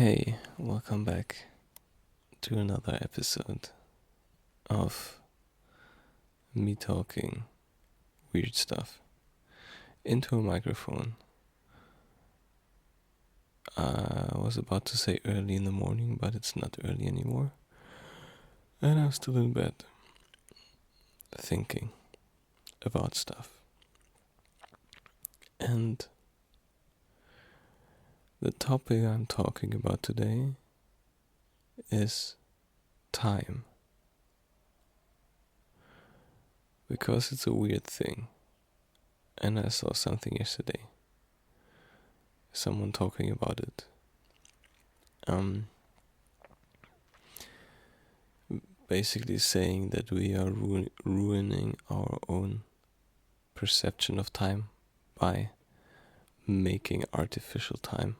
Hey, welcome back to another episode of me talking weird stuff into a microphone. I was about to say early in the morning, but it's not early anymore. And I'm still in bed, thinking about stuff. And the topic I'm talking about today is time. Because it's a weird thing. And I saw something yesterday. Someone talking about it. Basically saying that we are ruining our own perception of time by making artificial time.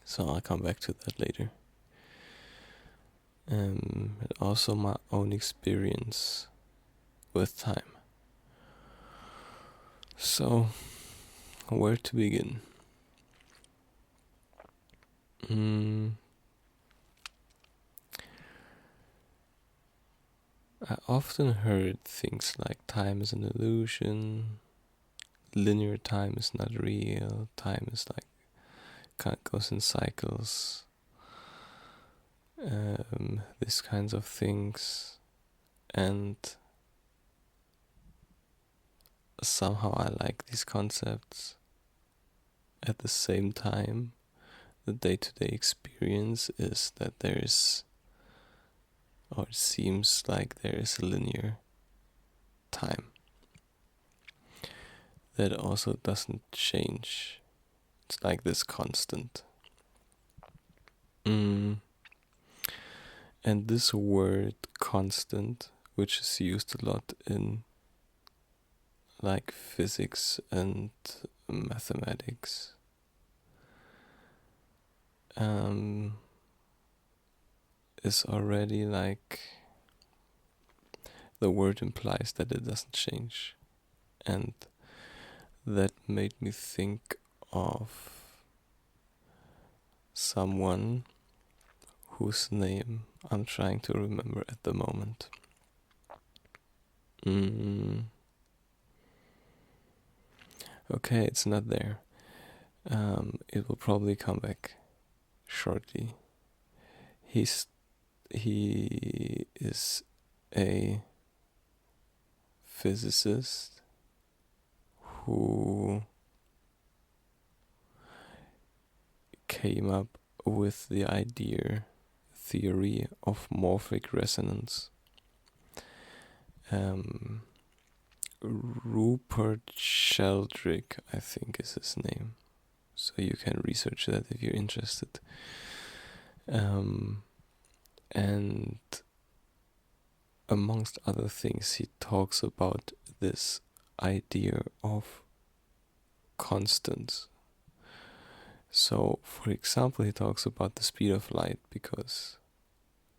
So I'll come back to that later. And also my own experience with time. So, where to begin? I often heard things like time is an illusion, linear time is not real, time is like kind of goes in cycles, these kinds of things, and somehow I like these concepts. At the same time, the day-to-day experience is that there is, or it seems like there is a linear time that also doesn't change. It's like this constant. And this word constant, which is used a lot in like physics and mathematics, is already like, the word implies that it doesn't change. And that made me think of someone whose name I'm trying to remember at the moment. Okay, it's not there. It will probably come back shortly. He is a physicist who came up with the theory of morphic resonance. Rupert Sheldrake, I think, is his name. So you can research that if you're interested. And amongst other things, he talks about this idea of constants. So, for example, he talks about the speed of light, because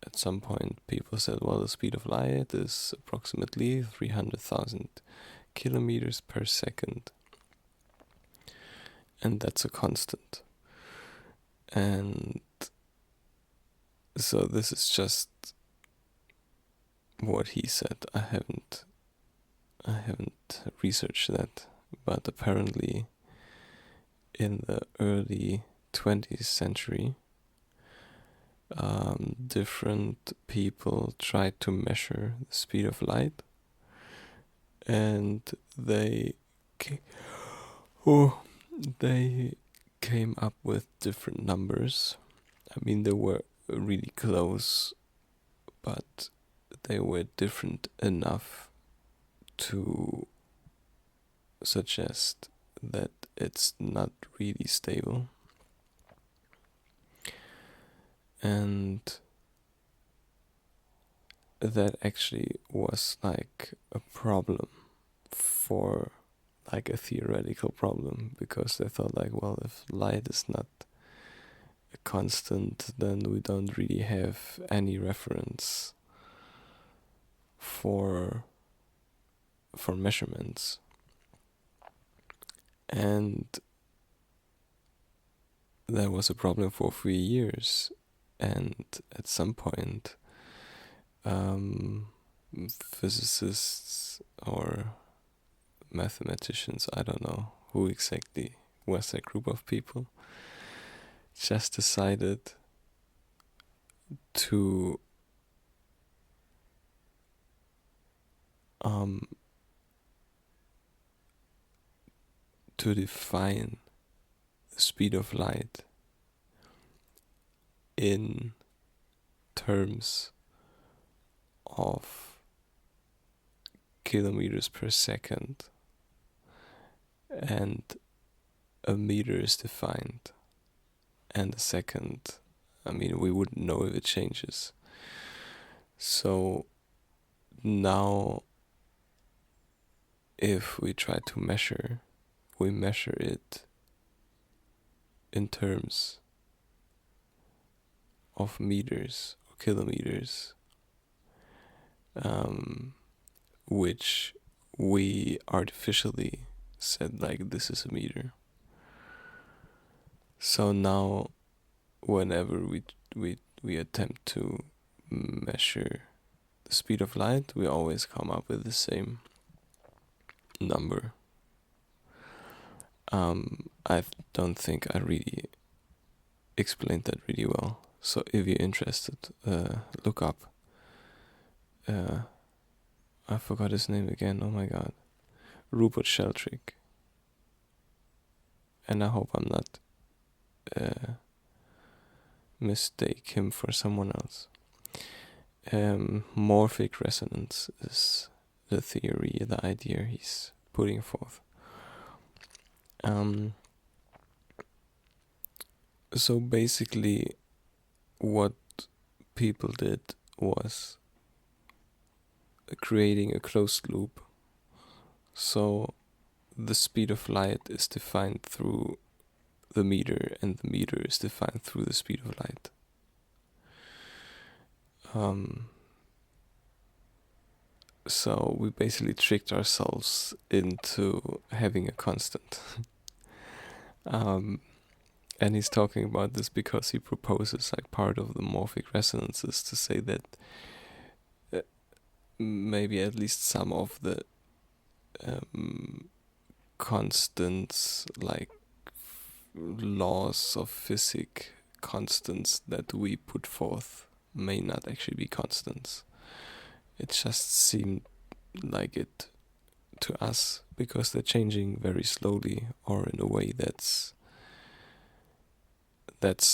at some point people said, well, the speed of light is approximately 300,000 kilometers per second. And that's a constant. And so this is just what he said. I haven't researched that, but apparently in the early 20th century, different people tried to measure the speed of light, and they came up with different numbers. I mean, they were really close, but they were different enough to suggest that it's not really stable. And that actually was like a problem, for like a theoretical problem, because they thought like, well, if light is not a constant, then we don't really have any reference for measurements. And that was a problem for 3 years, and at some point, um, physicists or mathematicians, I don't know who exactly was that group of people, just decided to um, define the speed of light in terms of kilometers per second, and a meter is defined, and a second, I mean, we wouldn't know if it changes. So now, if we try to measure, we measure it in terms of meters or kilometers, which we artificially said like this is a meter. So now, whenever we attempt to measure the speed of light, we always come up with the same number. I don't think I really explained that really well. So if you're interested, look up. I forgot his name again. Oh my god, Rupert Sheldrake. And I hope I'm not mistake him for someone else. Morphic resonance is the theory, the idea he's putting forth. So basically, what people did was creating a closed loop. So the speed of light is defined through the meter, and the meter is defined through the speed of light. So we basically tricked ourselves into having a constant. And he's talking about this because he proposes, like, part of the morphic resonances to say that maybe at least some of the constants, like laws of physics, constants that we put forth, may not actually be constants. It just seemed like it to us because they're changing very slowly, or in a way that's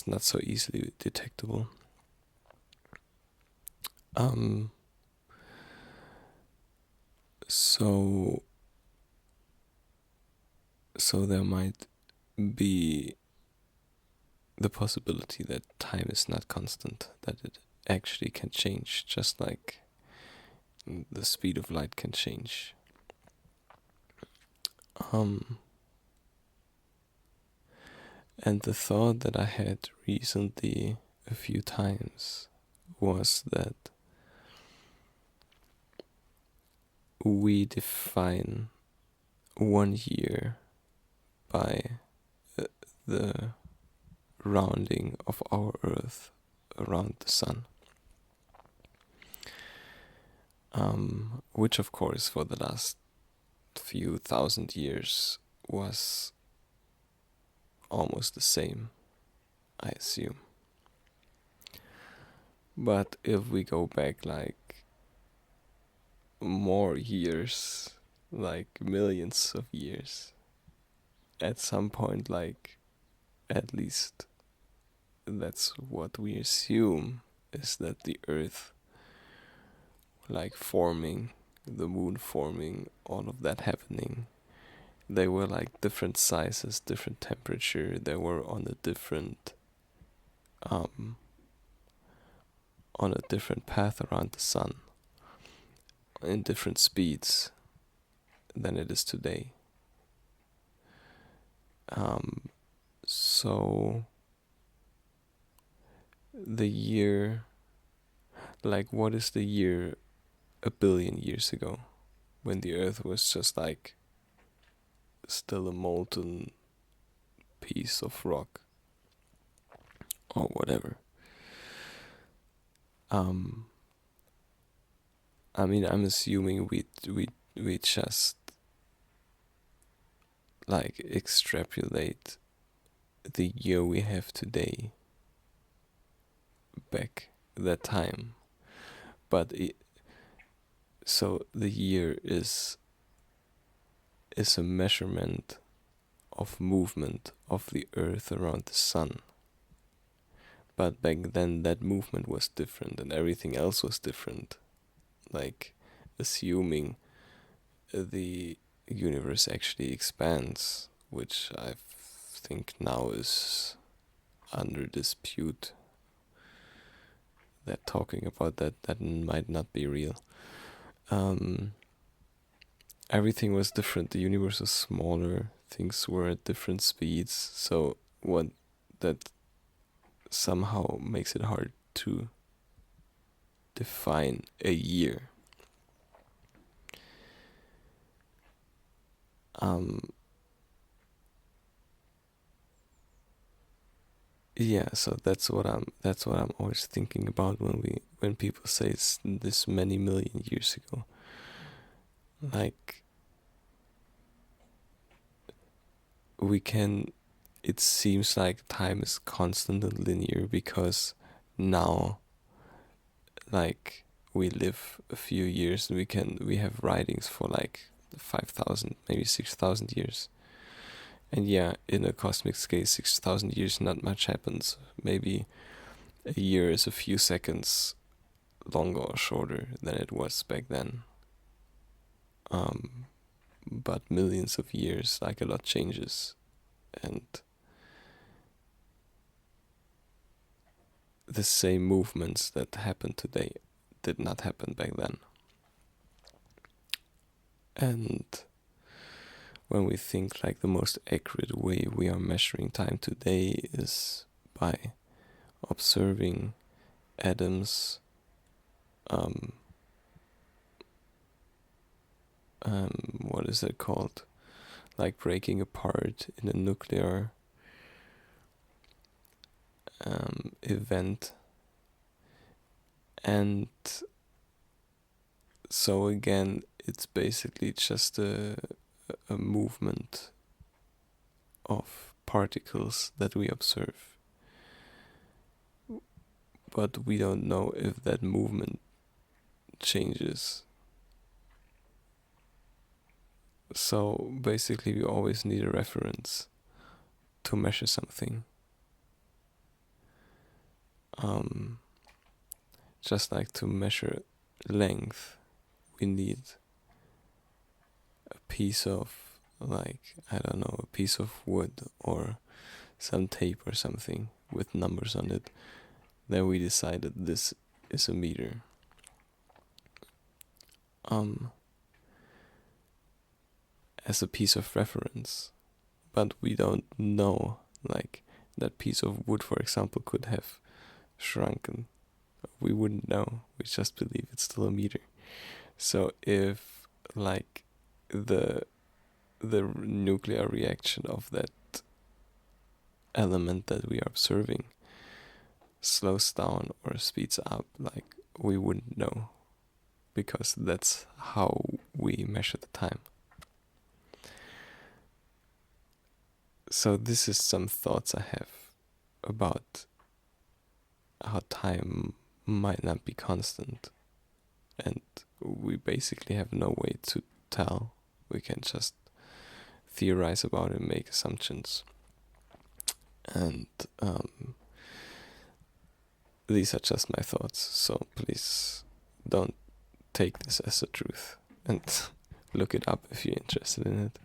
not so easily detectable. So there might be the possibility that time is not constant, that it actually can change, just like the speed of light can change. And the thought that I had recently a few times was that we define 1 year by the rounding of our Earth around the sun. Which, of course, for the last few thousand years was almost the same, I assume. But if we go back like more years, like millions of years, at some point, like, at least that's what we assume, is that the Earth, like, forming, the moon forming, all of that happening, they were like different sizes, different temperature, they were on a different path around the sun, in different speeds than it is today. So the year, like, what is the year 1 billion years ago, when the Earth was just like still a molten piece of rock? or whatever. I mean, I'm assuming we just like extrapolate the year we have today back that time, but so the year is a measurement of movement of the Earth around the sun. But back then, that movement was different, and everything else was different. Like, assuming the universe actually expands, which I think now is under dispute. That talking about that might not be real. Everything was different. The universe was smaller. Things were at different speeds. So what that somehow makes it hard to define a year. Yeah, so that's what I'm always thinking about when people say it's this many million years ago. Like, it seems like time is constant and linear because now, like, we live a few years and we have writings for like 5,000, maybe 6,000 years. And yeah, in a cosmic scale, 6,000 years, not much happens. Maybe a year is a few seconds longer or shorter than it was back then. But millions of years, like, a lot changes. And the same movements that happen today did not happen back then. And when we think like the most accurate way we are measuring time today is by observing atoms, what is that called? Like breaking apart in a nuclear event. And so again, it's basically just a movement of particles that we observe. But we don't know if that movement changes. So basically, we always need a reference to measure something. Just like to measure length, we need a piece of, like, I don't know, a piece of wood or some tape or something with numbers on it. Then we decided this is a meter. As a piece of reference, but we don't know, like, that piece of wood, for example, could have shrunken. We wouldn't know. We just believe it's still a meter. So if, like, the nuclear reaction of that element that we are observing slows down or speeds up, like, we wouldn't know, because that's how we measure the time. So this is some thoughts I have about how time might not be constant, and we basically have no way to tell. We can just theorize about it and make assumptions. And these are just my thoughts, so please don't take this as the truth, and look it up if you're interested in it.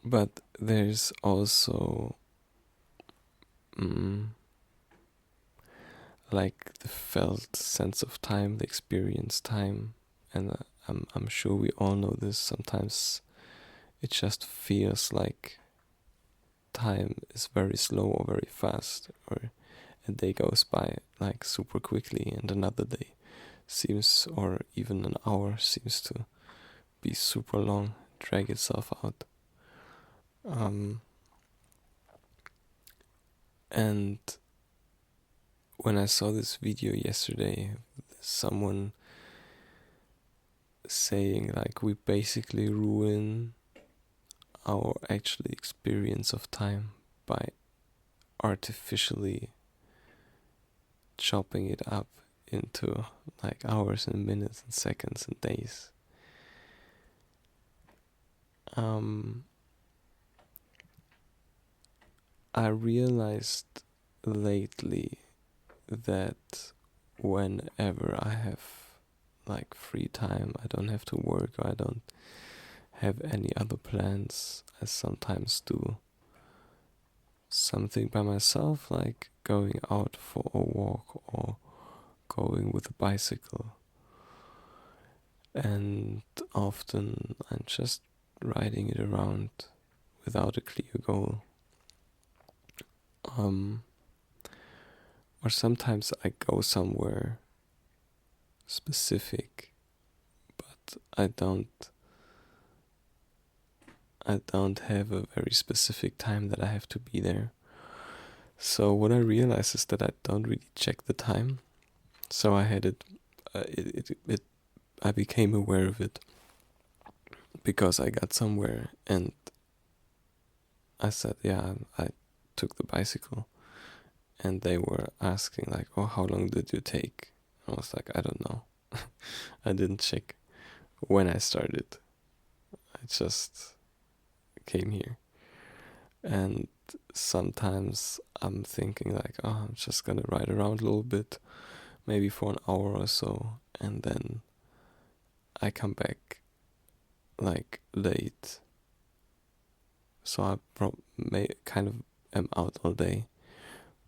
But there's also like the felt sense of time, the experienced time, and I'm sure we all know this. Sometimes it just feels like time is very slow or very fast, or a day goes by like super quickly, and another day seems, or even an hour seems to be super long, drag itself out. Um, and when I saw this video yesterday, someone saying like we basically ruin our actual experience of time by artificially chopping it up into like hours and minutes and seconds and days. I realized lately that whenever I have like free time, I don't have to work, or I don't have any other plans, I sometimes do something by myself, like going out for a walk or going with a bicycle. And often I'm just riding it around without a clear goal. Or sometimes I go somewhere specific, but I don't have a very specific time that I have to be there. So what I realized is that I don't really check the time. So I had I became aware of it because I got somewhere and I said, yeah, I took the bicycle, and they were asking like, oh, how long did you take? I was like, I don't know. I didn't check when I started. I just came here. And sometimes I'm thinking like, oh, I'm just gonna ride around a little bit, maybe for an hour or so, and then I come back like late. So I kind of am out all day.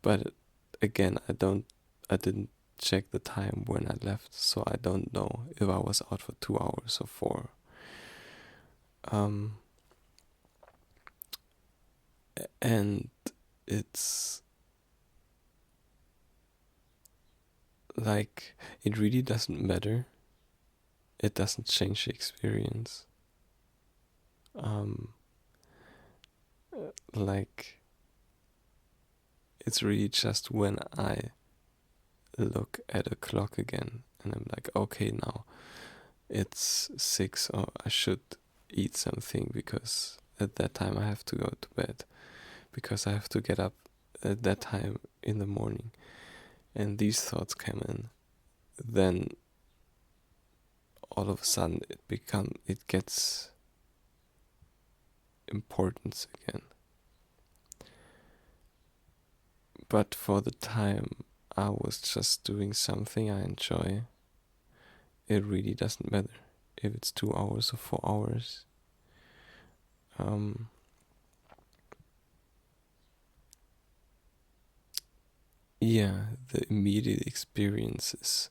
But again, I didn't check the time when I left, so I don't know if I was out for 2 hours or 4. And it's like, it really doesn't matter. It doesn't change the experience. Like, it's really just when I look at a clock again and I'm like, okay, now it's 6, or I should eat something because at that time I have to go to bed, because I have to get up at that time in the morning, and these thoughts come in, then all of a sudden it gets importance again. But for the time I was just doing something I enjoy, it really doesn't matter if it's 2 hours or 4 hours. Yeah, the immediate experience is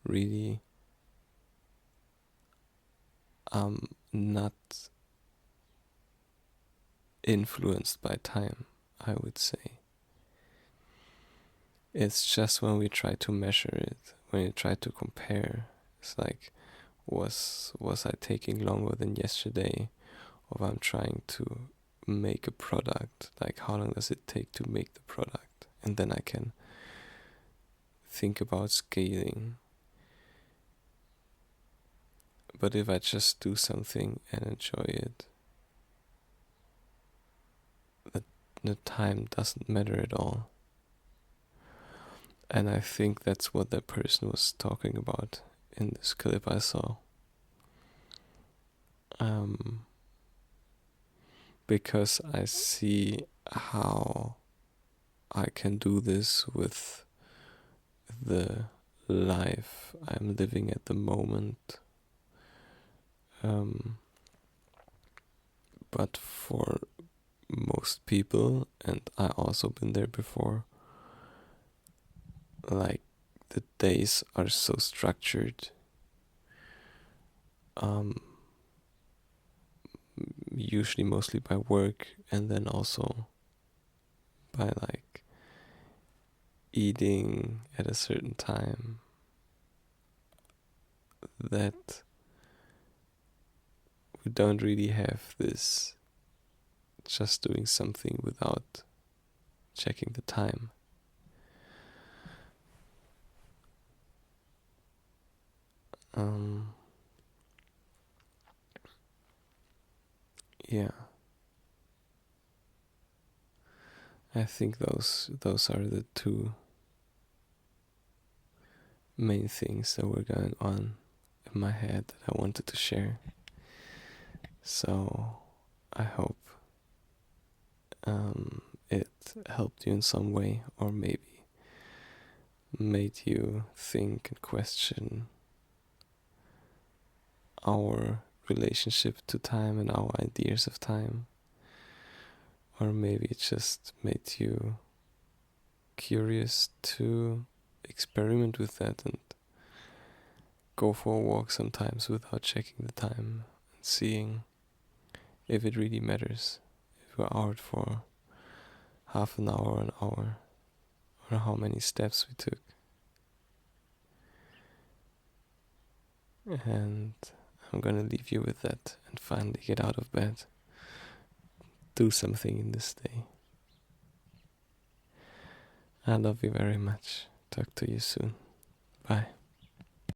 really not influenced by time, I would say. It's just when we try to measure it, when we try to compare, it's like, was I taking longer than yesterday? Or I'm trying to make a product, like how long does it take to make the product? And then I can think about scaling. But if I just do something and enjoy it, the time doesn't matter at all. And I think that's what that person was talking about in this clip I saw. Because I see how I can do this with the life I'm living at the moment. But for most people, and I also been there before, like, the days are so structured. Usually mostly by work, and then also by like eating at a certain time, that we don't really have this just doing something without checking the time. Yeah, I think those are the two main things that were going on in my head that I wanted to share. So I hope it helped you in some way, or maybe made you think and question our relationship to time and our ideas of time. Or maybe it just made you curious to experiment with that and go for a walk sometimes without checking the time and seeing if it really matters. If we're out for half an hour, or how many steps we took. And I'm gonna leave you with that and finally get out of bed. Do something in this day. I love you very much. Talk to you soon. Bye.